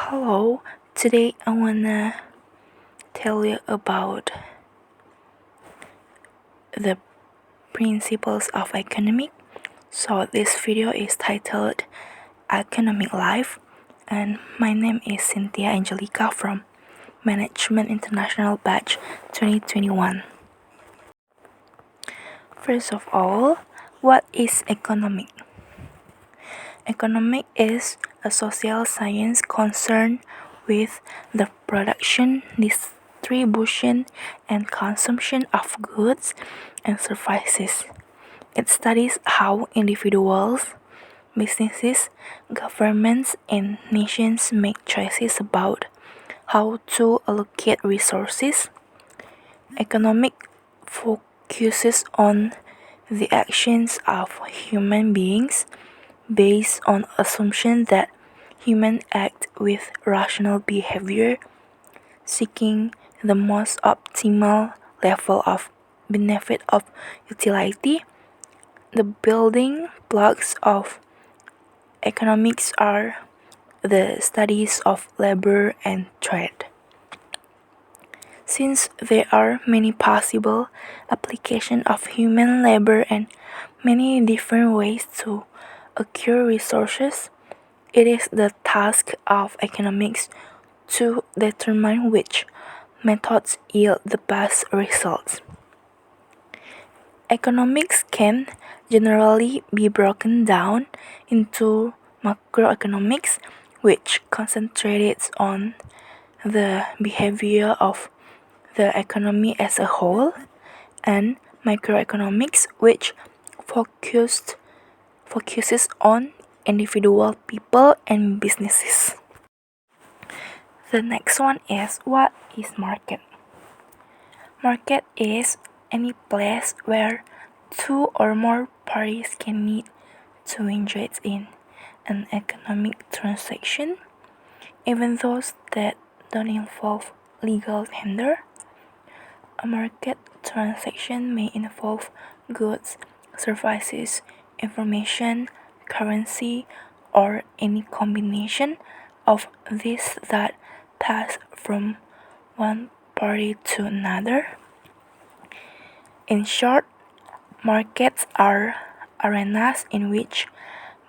Hello, today I wanna tell you about the principles of economic. So this video is titled Economic Life, and my name is Cinthia Angelica from Management International Batch 2021. First of all, what is economic? Economic is a social science concerned with the production, distribution, and consumption of goods and services. It studies how individuals, businesses, governments, and nations make choices about how to allocate resources. Economic focuses on the actions of human beings based on assumption that humans act with rational behavior, seeking the most optimal level of benefit of utility. The building blocks of economics are the studies of labor and trade. Since there are many possible applications of human labor and many different ways to acquire resources, it is the task of economics to determine which methods yield the best results. Economics can generally be broken down into macroeconomics, which concentrates on the behavior of the economy as a whole, and microeconomics, which focuses on individual people and businesses. The next one is, what is market? Market is any place where two or more parties can meet to engage in an economic transaction, even those that don't involve legal tender. A market transaction may involve goods, services, information, currency, or any combination of these that pass from one party to another. In short, markets are arenas in which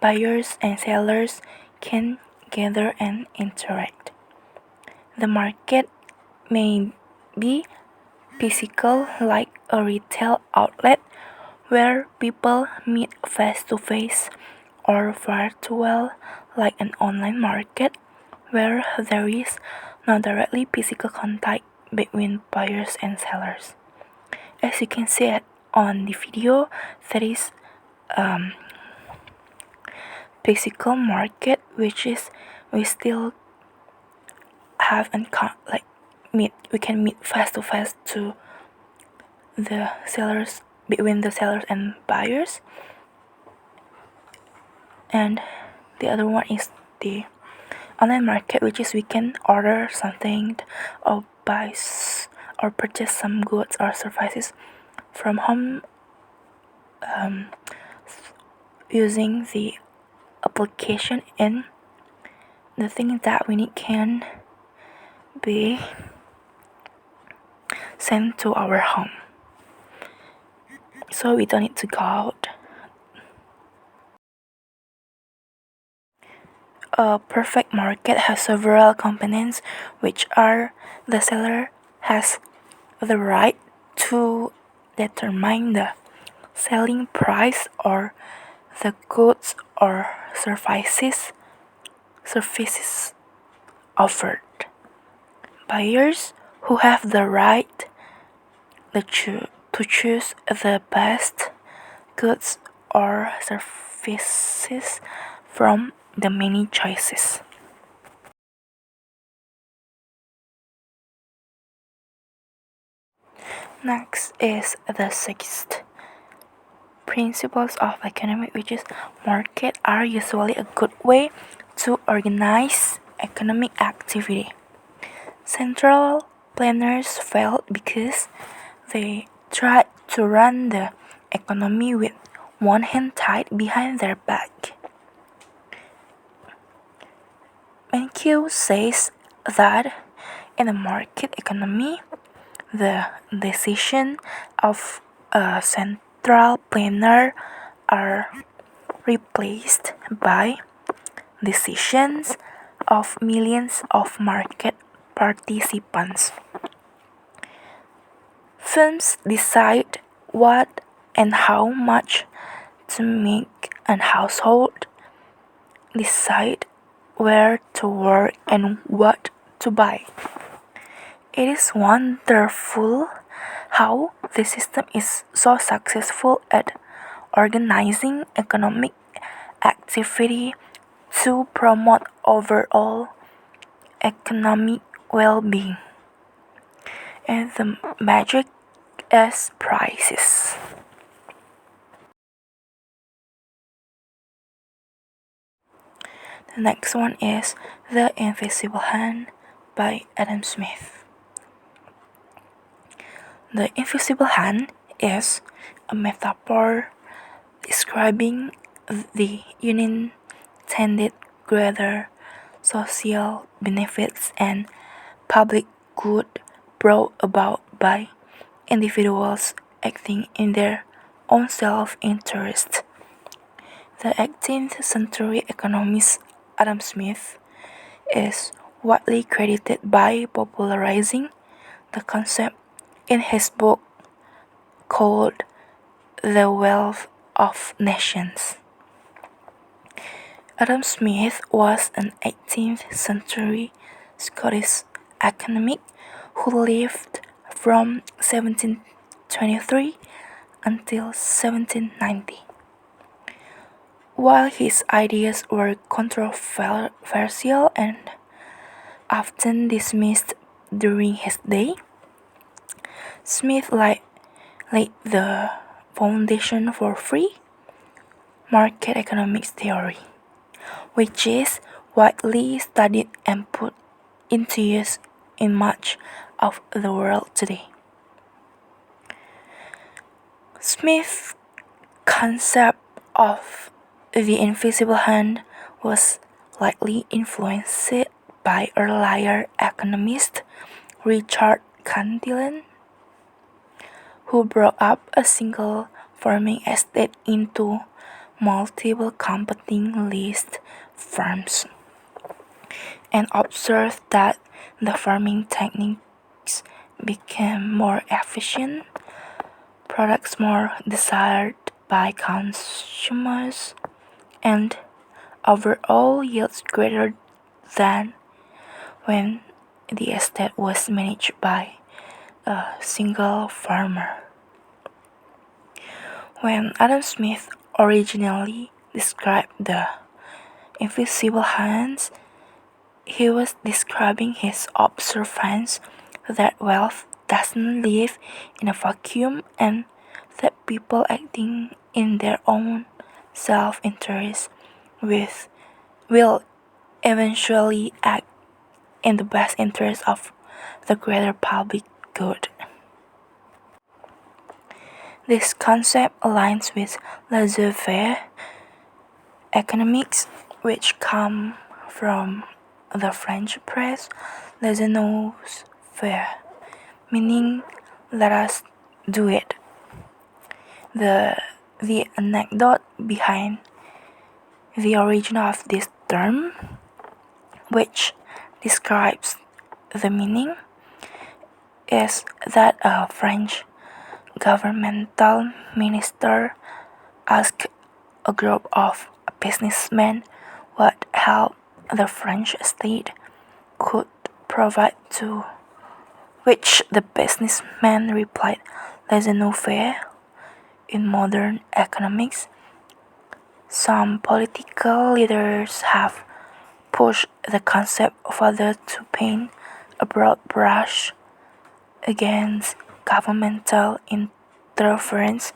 buyers and sellers can gather and interact. The market may be physical, like a retail outlet where people meet face to face, or virtual, like an online market where there is no directly physical contact between buyers and sellers. As you can see on the video, there is physical market, which is we still have we can meet face to face to the sellers, between the sellers and buyers. And the other one is the online market, which is we can order something or or purchase some goods or services from home using the application, and the thing that we need can be sent to our home, so we don't need to go out. A perfect market has several components, which are: the seller has the right to determine the selling price or the goods or services offered. Buyers who have the right to choose the best goods or services from the many choices. Next is the sixth principles of economics, which is market are usually a good way to organize economic activity. Central planners failed because they tried to run the economy with one hand tied behind their back. Many He says that in a market economy, the decision of a central planner are replaced by decisions of millions of market participants. Firms decide what and how much to make, and households decide where to work and what to buy. It is wonderful how the system is so successful at organizing economic activity to promote overall economic well-being. And the magic is prices. The next one is The Invisible Hand by Adam Smith. The invisible hand is a metaphor describing the unintended greater social benefits and public good brought about by individuals acting in their own self-interest. The 18th century economist Adam Smith is widely credited by popularizing the concept in his book called The Wealth of Nations. Adam Smith was an 18th century Scottish economic who lived from 1723 until 1790. While his ideas were controversial and often dismissed during his day, Smith laid the foundation for free market economics theory, which is widely studied and put into use in much of the world today. Smith's concept of the invisible hand was likely influenced by earlier economist Richard Cantillon, who broke up a single farming estate into multiple competing leased farms, and observed that the farming techniques became more efficient, products more desired by consumers, and overall yields greater than when the estate was managed by a single farmer. When Adam Smith originally described the invisible hands, he was describing his observance that wealth doesn't live in a vacuum and that people acting in their own self-interest will eventually act in the best interest of the greater public good. This concept aligns with laissez-faire economics, which come from the French phrase laissez-nous-faire, meaning let us do it. The anecdote behind the origin of this term, which describes the meaning, is that a French governmental minister asked a group of businessmen what help the French state could provide, to which the businessman replied, laissez-nous-faire. In modern economics, some political leaders have pushed the concept further to paint a broad brush against governmental interference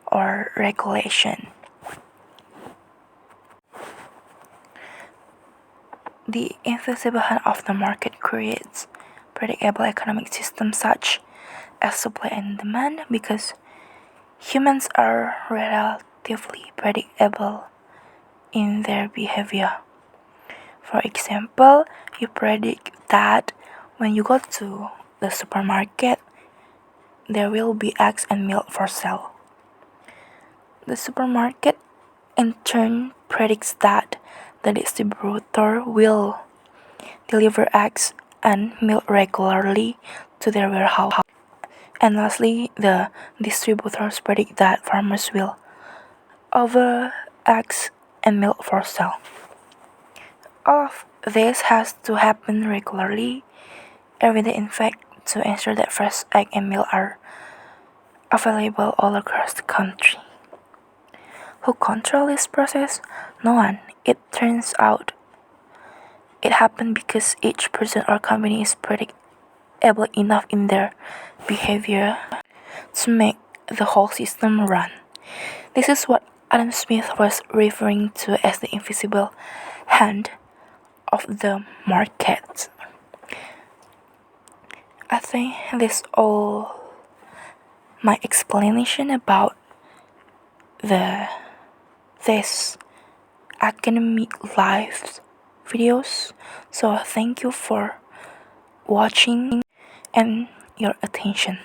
or regulation. The invisible hand of the market creates predictable economic systems such as supply and demand because humans are relatively predictable in their behavior. For example, you predict that when you go to the supermarket, there will be eggs and milk for sale. The supermarket in turn predicts that the distributor will deliver eggs and milk regularly to their warehouse. And lastly, the distributors predict that farmers will offer eggs and milk for sale. All of this has to happen regularly, every day in fact, to ensure that fresh egg and milk are available all across the country. Who controls this process? No one. It turns out it happened because each person or company is predictable enough in their behavior to make the whole system run. This is what Adam Smith was referring to as the invisible hand of the market. I think this all my explanation about this academic life videos. So thank you for watching and your attention.